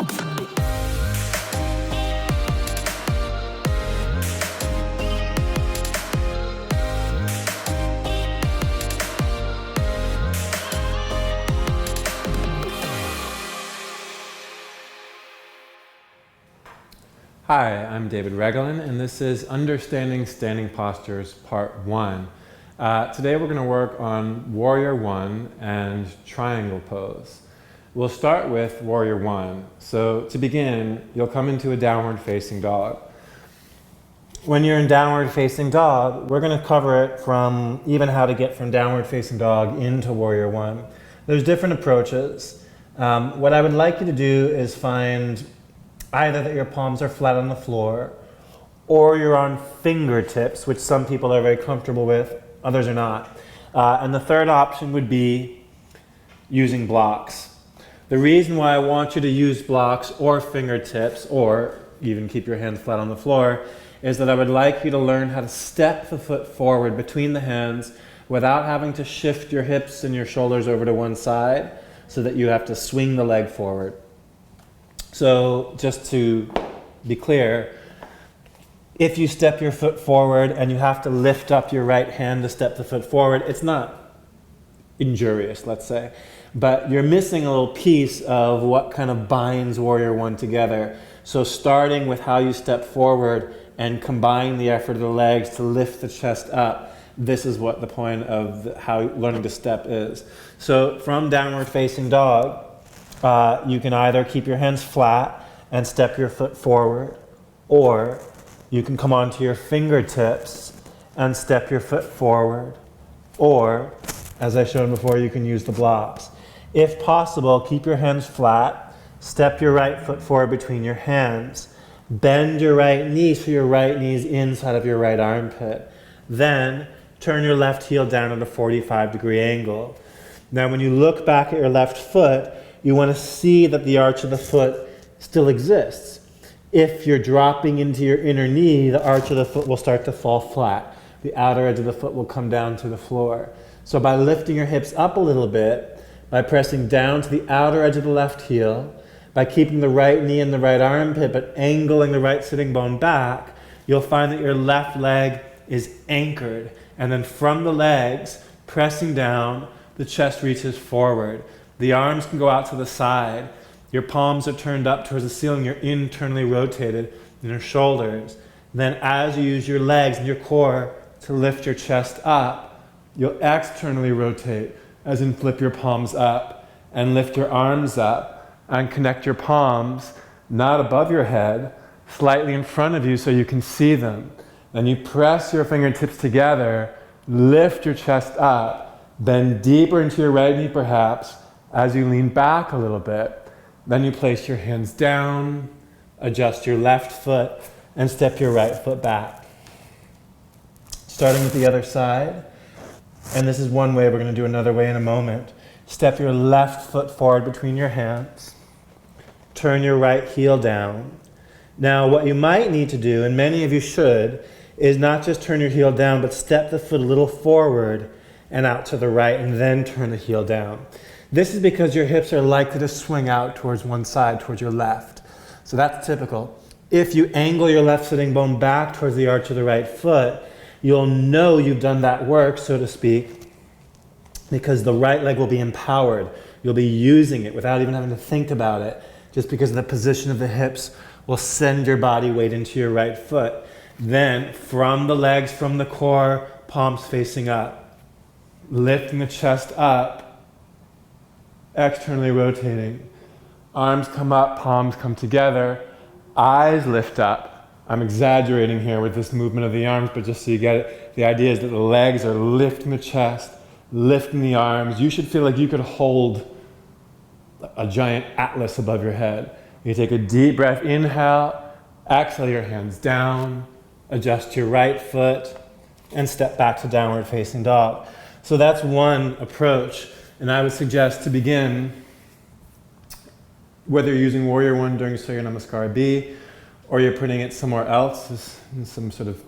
Hi, I'm David Regelin, and this is Understanding Standing Postures Part 1. Today we're going to work on Warrior 1 and Triangle Pose. We'll start with Warrior 1. So to begin, you'll come into a downward facing dog. When you're in downward facing dog, we're going to cover it from even how to get from downward facing dog into Warrior 1. There's different approaches. What I would like you to do is find either that your palms are flat on the floor or you're on fingertips, which some people are very comfortable with, others are not. And the third option would be using blocks. The reason why I want you to use blocks or fingertips, or even keep your hands flat on the floor, is that I would like you to learn how to step the foot forward between the hands without having to shift your hips and your shoulders over to one side so that you have to swing the leg forward. So just to be clear, if you step your foot forward and you have to lift up your right hand to step the foot forward, it's not injurious, let's say, but you're missing a little piece of what kind of binds Warrior 1 together. So starting with how you step forward and combine the effort of the legs to lift the chest up, this is what the point of how learning to step is. So from downward facing dog, you can either keep your hands flat and step your foot forward, or you can come onto your fingertips and step your foot forward, or, as I showed before, you can use the blocks. If possible, keep your hands flat, step your right foot forward between your hands, bend your right knee so your right knee is inside of your right armpit. Then turn your left heel down at a 45-degree angle. Now when you look back at your left foot, you want to see that the arch of the foot still exists. If you're dropping into your inner knee, the arch of the foot will start to fall flat. The outer edge of the foot will come down to the floor. So by lifting your hips up a little bit, by pressing down to the outer edge of the left heel, by keeping the right knee in the right armpit but angling the right sitting bone back, you'll find that your left leg is anchored. And then from the legs, pressing down, the chest reaches forward. The arms can go out to the side. Your palms are turned up towards the ceiling. You're internally rotated in your shoulders. Then as you use your legs and your core to lift your chest up, you'll externally rotate, as in flip your palms up and lift your arms up and connect your palms, not above your head, slightly in front of you so you can see them. Then you press your fingertips together, lift your chest up, bend deeper into your right knee perhaps, as you lean back a little bit. Then you place your hands down, adjust your left foot, and step your right foot back. Starting with the other side, and this is one way, we're going to do another way in a moment. Step your left foot forward between your hands. Turn your right heel down. Now what you might need to do, and many of you should, is not just turn your heel down, but step the foot a little forward and out to the right, and then turn the heel down. This is because your hips are likely to swing out towards one side, towards your left. So that's typical. If you angle your left sitting bone back towards the arch of the right foot, you'll know you've done that work, so to speak, because the right leg will be empowered. You'll be using it without even having to think about it, just because the position of the hips will send your body weight into your right foot. Then, from the legs, from the core, palms facing up, lifting the chest up, externally rotating. Arms come up, palms come together, eyes lift up. I'm exaggerating here with this movement of the arms, but just so you get it, the idea is that the legs are lifting the chest, lifting the arms. You should feel like you could hold a giant atlas above your head. You take a deep breath, inhale, exhale your hands down, adjust your right foot, and step back to downward facing dog. So that's one approach. And I would suggest to begin, whether you're using Warrior 1 during Surya Namaskar B, or you're putting it somewhere else, in some sort of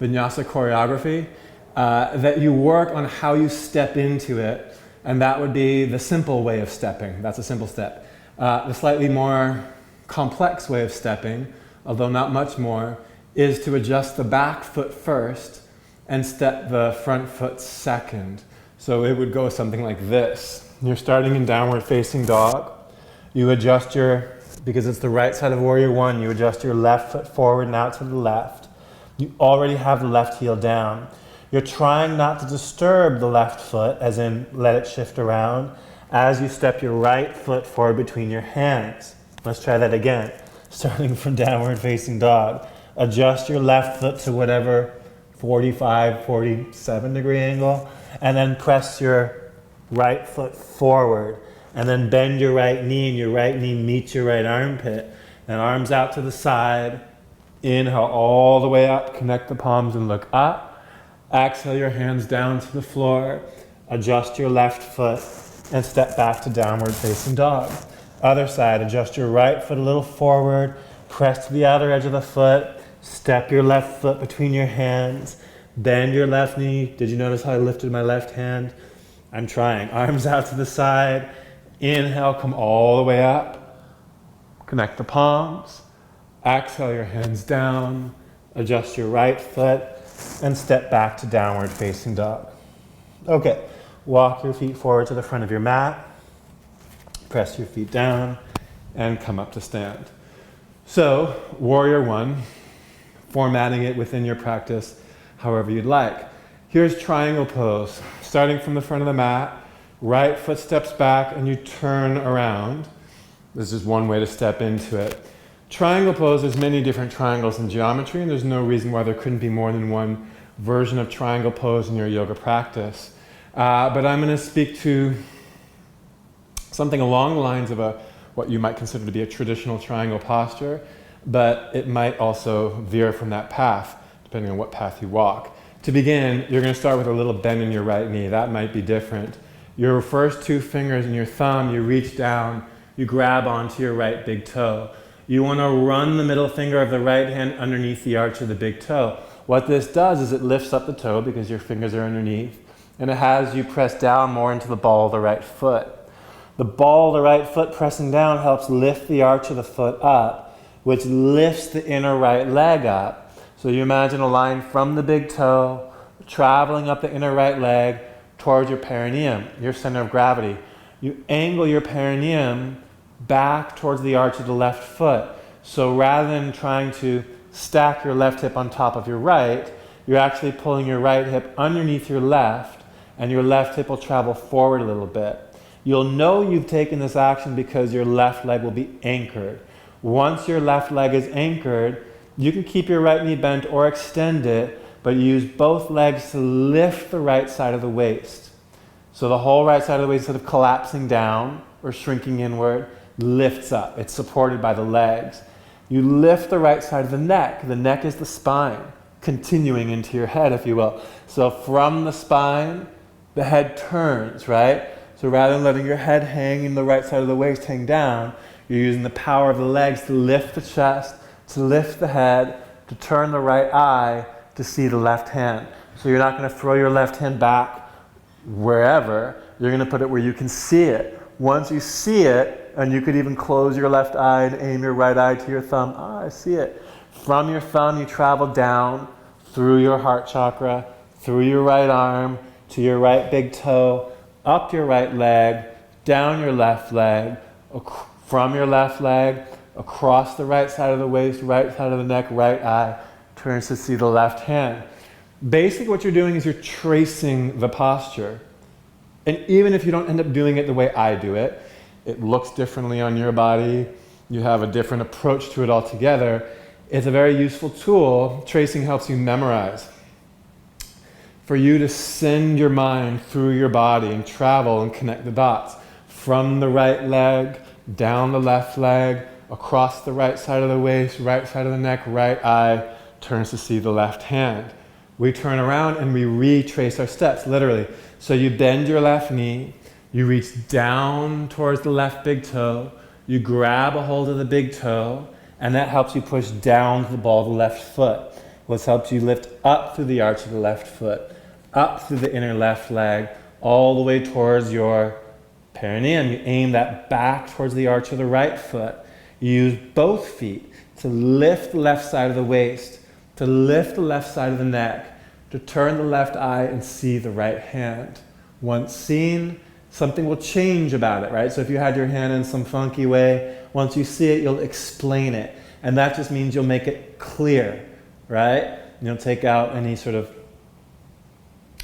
Vinyasa choreography, that you work on how you step into it, and that would be the simple way of stepping. That's a simple step. The slightly more complex way of stepping, although not much more, is to adjust the back foot first and step the front foot second. So it would go something like this. You're starting in downward facing dog. You adjust because it's the right side of warrior one, you adjust your left foot forward and out to the left. You already have the left heel down. You're trying not to disturb the left foot, as in let it shift around, as you step your right foot forward between your hands. Let's try that again. Starting from downward facing dog. Adjust your left foot to whatever 45, 47 degree angle, and then press your right foot forward. And then bend your right knee, and your right knee meets your right armpit. And arms out to the side. Inhale all the way up, connect the palms and look up. Exhale your hands down to the floor. Adjust your left foot and step back to downward facing dog. Other side, adjust your right foot a little forward, press to the outer edge of the foot, step your left foot between your hands, bend your left knee. Did you notice how I lifted my left hand? I'm trying. Arms out to the side. Inhale, come all the way up. Connect the palms. Exhale your hands down. Adjust your right foot and step back to downward facing dog. Okay, walk your feet forward to the front of your mat. Press your feet down and come up to stand. So, warrior one, formatting it within your practice however you'd like. Here's triangle pose. Starting from the front of the mat, right foot steps back and you turn around. This is one way to step into it. Triangle pose, there's many different triangles in geometry, and there's no reason why there couldn't be more than one version of triangle pose in your yoga practice. But I'm going to speak to something along the lines of what you might consider to be a traditional triangle posture, but it might also veer from that path, depending on what path you walk. To begin, you're going to start with a little bend in your right knee. That might be different. Your first two fingers and your thumb, you reach down, you grab onto your right big toe. You want to run the middle finger of the right hand underneath the arch of the big toe. What this does is it lifts up the toe because your fingers are underneath, and it has you press down more into the ball of the right foot. The ball of the right foot pressing down helps lift the arch of the foot up, which lifts the inner right leg up. So you imagine a line from the big toe, traveling up the inner right leg towards your perineum, your center of gravity. You angle your perineum back towards the arch of the left foot. So rather than trying to stack your left hip on top of your right, you're actually pulling your right hip underneath your left, and your left hip will travel forward a little bit. You'll know you've taken this action because your left leg will be anchored. Once your left leg is anchored, you can keep your right knee bent or extend it, but use both legs to lift the right side of the waist. So the whole right side of the waist, instead of collapsing down or shrinking inward, lifts up. It's supported by the legs. You lift the right side of the neck. The neck is the spine, continuing into your head, if you will. So from the spine, the head turns, right? So rather than letting your head hang in the right side of the waist hang down, you're using the power of the legs to lift the chest, to lift the head, to turn the right eye, to see the left hand. So you're not going to throw your left hand back wherever. You're going to put it where you can see it. Once you see it, and you could even close your left eye and aim your right eye to your thumb. I see it. From your thumb, you travel down through your heart chakra, through your right arm, to your right big toe, up your right leg, down your left leg, from your left leg, across the right side of the waist, right side of the neck, right eye, turns to see the left hand. Basically what you're doing is you're tracing the posture. And even if you don't end up doing it the way I do it, it looks differently on your body, you have a different approach to it altogether, it's a very useful tool. Tracing helps you memorize. For you to send your mind through your body and travel and connect the dots from the right leg, down the left leg, across the right side of the waist, right side of the neck, right eye, turns to see the left hand. We turn around and we retrace our steps, literally. So you bend your left knee, you reach down towards the left big toe, you grab a hold of the big toe, and that helps you push down to the ball of the left foot, which helps you lift up through the arch of the left foot, up through the inner left leg, all the way towards your Perineum, you aim that back towards the arch of the right foot. You use both feet to lift the left side of the waist, to lift the left side of the neck, to turn the left eye and see the right hand. Once seen, something will change about it, right? So if you had your hand in some funky way, once you see it, you'll explain it. And that just means you'll make it clear, right? You'll take out any sort of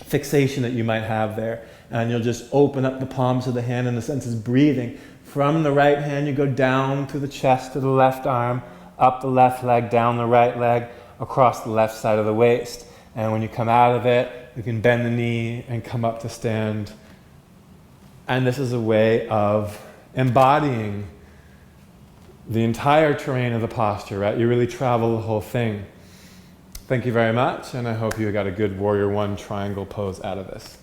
fixation that you might have there. And you'll just open up the palms of the hand in the sense of breathing. From the right hand, you go down through the chest to the left arm, up the left leg, down the right leg, across the left side of the waist. And when you come out of it, you can bend the knee and come up to stand. And this is a way of embodying the entire terrain of the posture, right? You really travel the whole thing. Thank you very much, and I hope you got a good Warrior One triangle pose out of this.